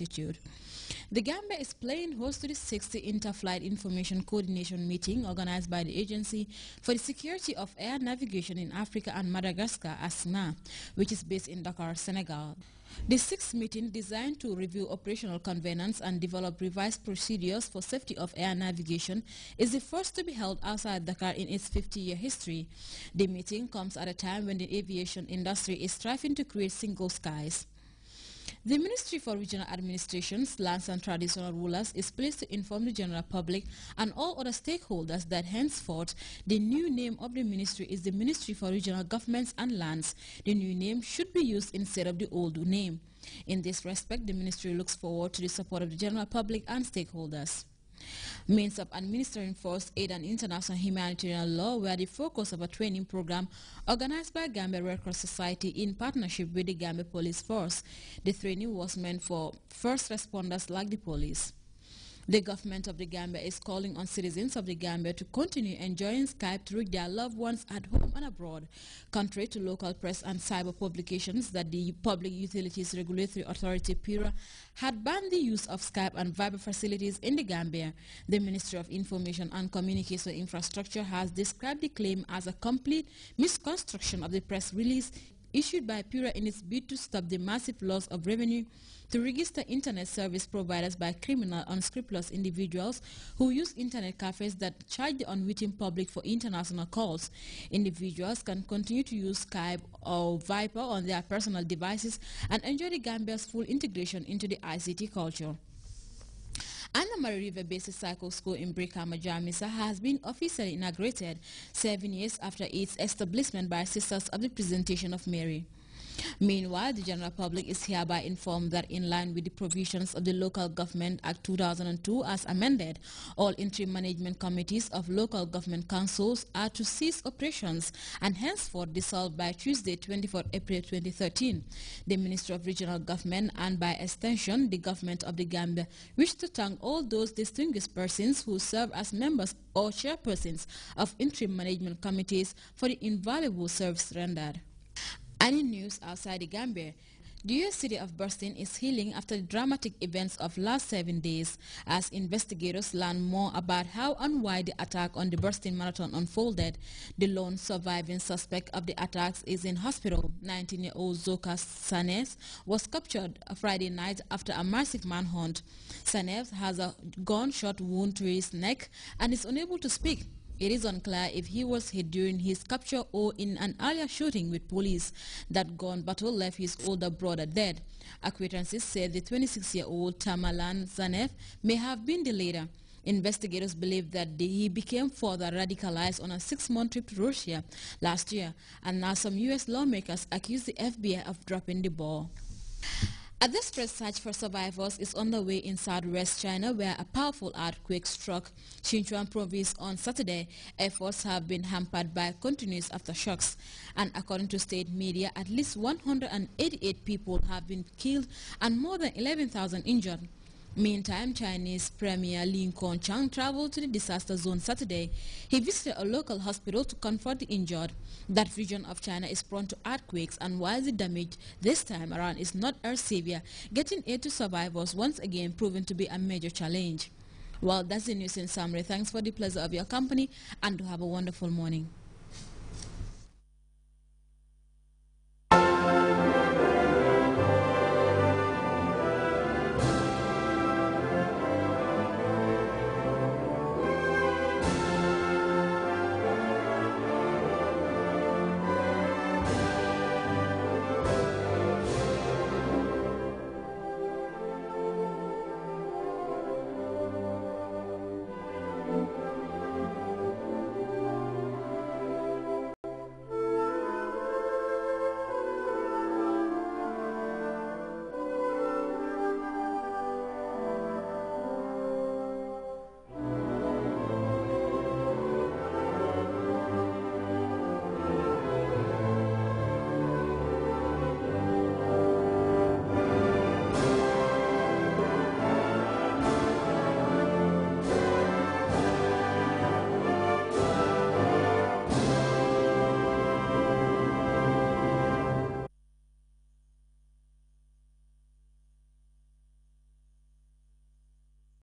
altitude. The Gambia is playing host to the 60th Interflight Information Coordination Meeting organized by the Agency for the Security of Air Navigation in Africa and Madagascar, ASNA, which is based in Dakar, Senegal. The sixth meeting, designed to review operational convenance and develop revised procedures for safety of air navigation, is the first to be held outside Dakar in its 50-year history. The meeting comes at a time when the aviation industry is striving to create single skies. The Ministry for Regional Administrations, Lands and Traditional Rulers is pleased to inform the general public and all other stakeholders that henceforth the new name of the ministry is the Ministry for Regional Governments and Lands. The new name should be used instead of the old name. In this respect, the ministry looks forward to the support of the general public and stakeholders. Means of administering first aid and international humanitarian law were the focus of a training program organized by Gambia Red Cross Society in partnership with the Gambia Police Force. The training was meant for first responders like the police. The government of the Gambia is calling on citizens of the Gambia to continue enjoying Skype to reach their loved ones at home and abroad. Contrary to local press and cyber publications that the Public Utilities Regulatory Authority (PURA) had banned the use of Skype and Viber facilities in the Gambia, the Ministry of Information and Communication Infrastructure has described the claim as a complete misconstruction of the press release issued by PURA in its bid to stop the massive loss of revenue to register internet service providers by criminal unscrupulous individuals who use internet cafes that charge the unwitting public for international calls. Individuals can continue to use Skype or Viber on their personal devices and enjoy the Gambia's full integration into the ICT culture. Anna-Marie River-based cycle school in Brikama, Jamisa has been officially inaugurated 7 years after its establishment by Sisters of the Presentation of Mary. Meanwhile, the general public is hereby informed that in line with the provisions of the Local Government Act 2002 as amended, all interim management committees of local government councils are to cease operations and henceforth dissolved by Tuesday, 24 April 2013. The Ministry of Regional Government and by extension the Government of the Gambia wish to thank all those distinguished persons who serve as members or chairpersons of interim management committees for the invaluable service rendered. And in news outside the Gambia, the U.S. city of Boston is healing after the dramatic events of last 7 days as investigators learn more about how and why the attack on the Boston Marathon unfolded. The lone surviving suspect of the attacks is in hospital. 19-year-old Zoka Sanes was captured Friday night after a massive manhunt. Sanes has a gunshot wound to his neck and is unable to speak. It is unclear if he was hit during his capture or in an earlier shooting with police. That gun battle left his older brother dead. Acquaintances said the 26-year-old Tamalan Zanef may have been the leader. Investigators believe that he became further radicalized on a 6-month trip to Russia last year, and now some U.S. lawmakers accuse the FBI of dropping the ball. A desperate search for survivors is underway in southwest China, where a powerful earthquake struck Sichuan province on Saturday. Efforts have been hampered by continuous aftershocks, and according to state media, at least 188 people have been killed and more than 11,000 injured. Meantime, Chinese Premier Li Keqiang traveled to the disaster zone Saturday. He visited a local hospital to comfort the injured. That region of China is prone to earthquakes, and while the damage this time around is not as severe, getting aid to survivors once again proven to be a major challenge. Well, that's the news in summary. Thanks for the pleasure of your company, and to have a wonderful morning.